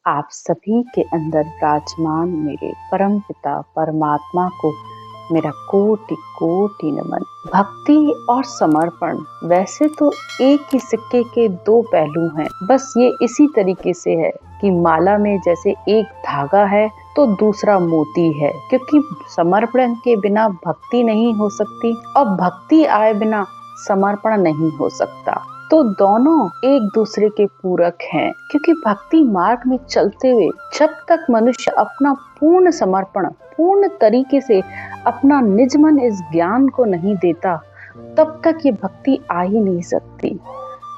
आप सभी के अंदर विराजमान मेरे परम पिता परमात्मा को मेरा कोटि कोटि नमन। भक्ति और समर्पण वैसे तो एक ही सिक्के के दो पहलू हैं, बस ये इसी तरीके से है कि माला में जैसे एक धागा है तो दूसरा मोती है, क्योंकि समर्पण के बिना भक्ति नहीं हो सकती और भक्ति आए बिना समर्पण नहीं हो सकता। तो दोनों एक दूसरे के पूरक हैं, क्योंकि भक्ति मार्ग में चलते हुए जब तक मनुष्य अपना पूर्ण समर्पण पूर्ण तरीके से अपना निज मन इस ज्ञान को नहीं देता, तब तक ये भक्ति आ ही नहीं सकती।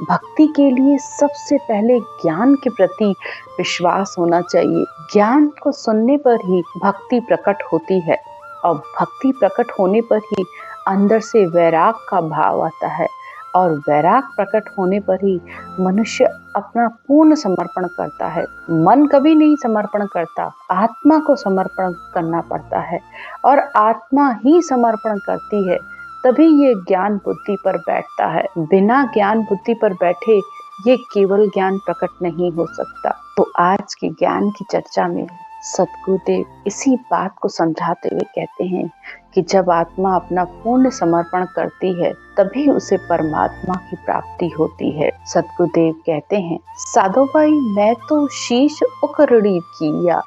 भक्ति के लिए सबसे पहले ज्ञान के प्रति विश्वास होना चाहिए। ज्ञान को सुनने पर ही भक्ति प्रकट होती है और भक्ति प्रकट होने पर ही अंदर से वैराग का भाव आता है और वैराग प्रकट होने पर ही मनुष्य अपना पूर्ण समर्पण करता है। मन कभी नहीं समर्पण करता, आत्मा को समर्पण करना पड़ता है और आत्मा ही समर्पण करती है, तभी ये ज्ञान बुद्धि पर बैठता है। बिना ज्ञान बुद्धि पर बैठे ये केवल ज्ञान प्रकट नहीं हो सकता। तो आज की ज्ञान की चर्चा में सद्गुरुदेव इसी बात को समझाते हुए कहते हैं कि जब आत्मा अपना पूर्ण समर्पण करती है तभी उसे परमात्मा की प्राप्ति होती है। सद्गुरुदेव कहते हैं, साधो भाई मैं तो शीश उकरड़ी किया,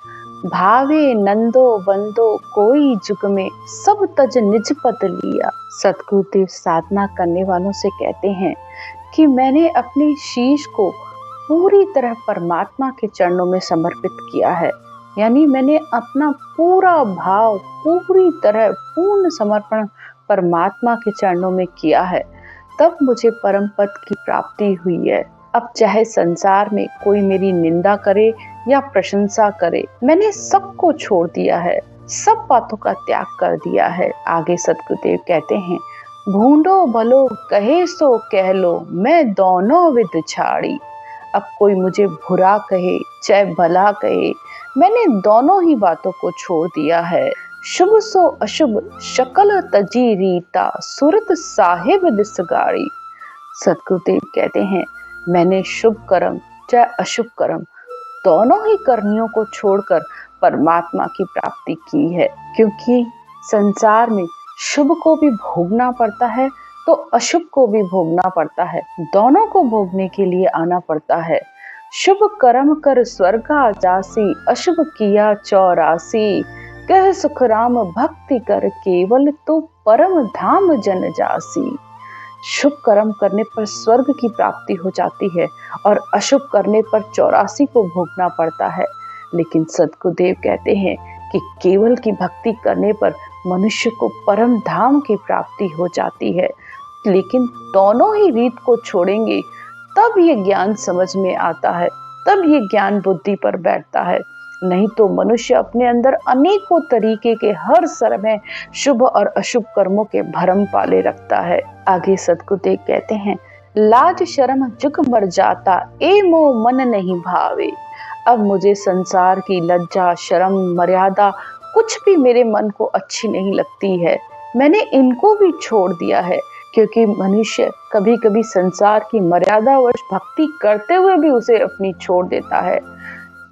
भावे नंदो बंदो कोई जुग में, सब तज निज पद लिया। सद्गुरुदेव साधना करने वालों से कहते हैं कि मैंने अपने शीश को पूरी तरह परमात्मा के चरणों में समर्पित किया है, यानी मैंने अपना पूरा भाव पूरी तरह पूर्ण समर्पण परमात्मा के चरणों में किया है, तब मुझे परम पद की प्राप्ति हुई है। अब चाहे संसार में कोई मेरी निंदा करे या प्रशंसा करे, मैंने सबको छोड़ दिया है, सब बातों का त्याग कर दिया है। आगे सद्गुरुदेव कहते हैं, भूंडो भलो कहे सो कह लो, मैं दोनों विद छाड़ी। अब कोई मुझे बुरा कहे चाहे भला कहे, मैंने दोनों ही बातों को छोड़ दिया है। शुभ सो अशुभ शकल तजी रीता, सुरत साहिब दिस गाड़ी। सद्गुरुदेव कहते हैं, मैंने शुभ कर्म चाहे अशुभ कर्म दोनों ही कर्मियों को छोड़कर परमात्मा की प्राप्ति की है, क्योंकि संसार में शुभ को भी भोगना पड़ता है तो अशुभ को भी भोगना पड़ता है, दोनों को भोगने के लिए आना पड़ता है। शुभ कर्म कर स्वर्गा जासी, अशुभ किया 84, कह सुख राम भक्ति कर केवल, तो परम धाम जन जासी। शुभ कर्म करने पर स्वर्ग की प्राप्ति हो जाती है और अशुभ करने पर 84 को भोगना पड़ता है, लेकिन सद्गुरुदेव कहते हैं कि केवल की भक्ति करने पर मनुष्य को परम धाम की प्राप्ति हो जाती है। लेकिन दोनों ही रीत को छोड़ेंगे तब ये ज्ञान समझ में आता है, तब ये ज्ञान बुद्धि पर बैठता है। नहीं तो मनुष्य अपने अंदर अनेकों तरीके के हर समय शुभ और अशुभ कर्मों के भरम पाले रखता है। आगे सद्गुरुदेव कहते हैं, लाज शर्म जुग मर जाता, ए मोह मन नहीं भावे। अब मुझे संसार की लज्जा शर्म मर्यादा कुछ भी मेरे मन को अच्छी नहीं लगती है, मैंने इनको भी छोड़ दिया है। क्योंकि मनुष्य कभी कभी संसार की मर्यादावश भक्ति करते हुए भी उसे अपनी छोड़ देता है,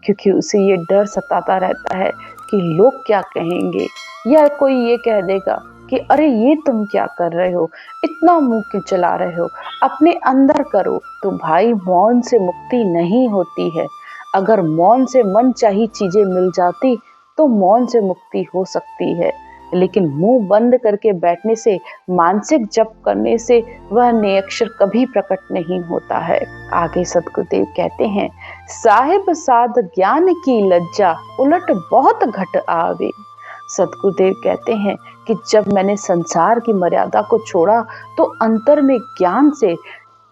क्योंकि उसे ये डर सताता रहता है कि लोग क्या कहेंगे, या कोई ये कह देगा कि अरे ये तुम क्या कर रहे हो, इतना मुंह क्यों चला रहे हो, अपने अंदर करो। तो भाई मौन से मुक्ति नहीं होती है। अगर मौन से मन चाही चीजें मिल जाती तो मौन से मुक्ति हो सकती है, लेकिन मुंह बंद करके बैठने से, मानसिक जप करने से वह नियक्षर कभी प्रकट नहीं होता है। आगे सद्गुरुदेव कहते हैं, साहिब साध ज्ञान की लज्जा, उलट बहुत घट आवे। सद्गुरुदेव कहते हैं कि जब मैंने संसार की मर्यादा को छोड़ा तो अंतर में ज्ञान से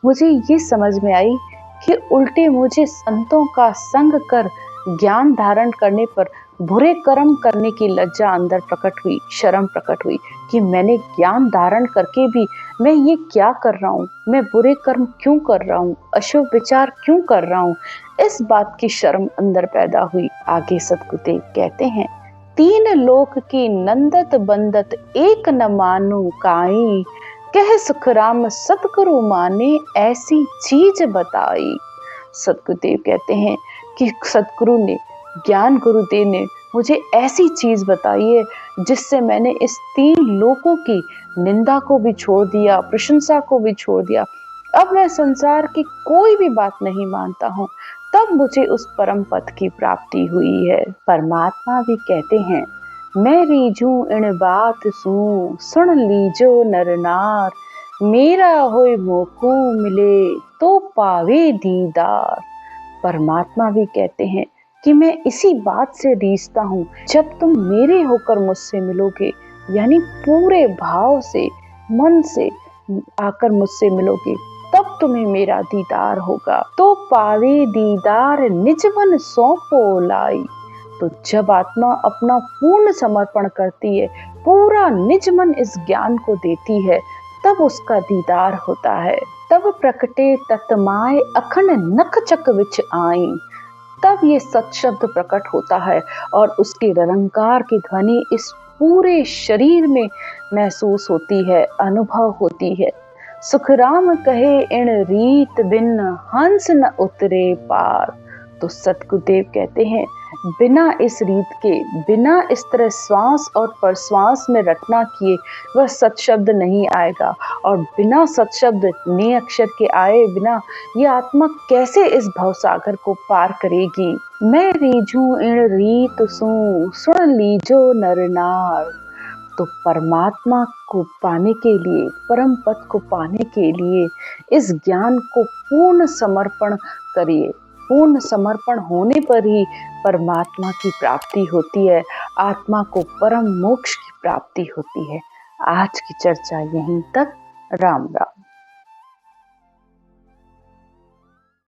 मुझे ये समझ में आई कि उल्टे मुझे संतों का संग कर ज्ञान धारण करने पर बुरे कर्म करने की लज्जा अंदर प्रकट हुई, शर्म प्रकट हुई कि मैंने ज्ञान धारण करके भी मैं ये क्या कर रहा हूँ, मैं बुरे कर्म क्यों कर रहा हूँ, अशुभ विचार क्यों कर रहा हूँ, इस बात की शर्म अंदर पैदा हुई। आगे सद्गुरुदेव कहते हैं, तीन लोक की नंदत बंदत, एक न मानू काई, कह सुख राम सतगुरु माने, ऐसी चीज बताई। सद्गुरुदेव कहते हैं कि सदगुरु ने, ज्ञान गुरुदेव ने मुझे ऐसी चीज बताई है जिससे मैंने इस 3 लोकों की निंदा को भी छोड़ दिया, प्रशंसा को भी छोड़ दिया। अब मैं संसार की कोई भी बात नहीं मानता हूँ। तब मुझे उस परम पद की प्राप्ति हुई है। परमात्मा भी कहते हैं, मैं रीझू इन बात सुन लीजो नर नार, मेरा होए मोको मिले तो पावे दीदार। परमात्मा भी कहते हैं कि मैं इसी बात से रीझता हूँ, जब तुम मेरे होकर मुझसे मिलोगे, यानी पूरे भाव से, मन से आकर मुझसे मिलोगे, तब तुम्हें मेरा दीदार होगा। तो पावे दीदार निज मन सौंपो लाई। तो जब आत्मा अपना पूर्ण समर्पण करती है, पूरा निज मन इस ज्ञान को देती है, तब उसका दीदार होता है। तब प्रकटे तत्माय अखंड नख चक विच आई। तब ये सत शब्द प्रकट होता है और उसके निरंकार की ध्वनि इस पूरे शरीर में महसूस होती है, अनुभव होती है। सुखराम कहे इन रीत बिन हंस न उतरे पार। तो सतगुरुदेव कहते हैं, बिना इस रीत के, बिना इस तरह श्वास और प्रश्वास में रटना किए वह सत शब्द नहीं आएगा, और बिना सत शब्द ने अक्षर के आए बिना ये आत्मा कैसे इस भवसागर को पार करेगी। मैं रीझू इन रीत सुन लीजो नर नार। तो परमात्मा को पाने के लिए, परम पद को पाने के लिए इस ज्ञान को पूर्ण समर्पण करिए। पूर्ण समर्पण होने पर ही परमात्मा की प्राप्ति होती है, आत्मा को परम मोक्ष की प्राप्ति होती है। आज की चर्चा यहीं तक। राम राम।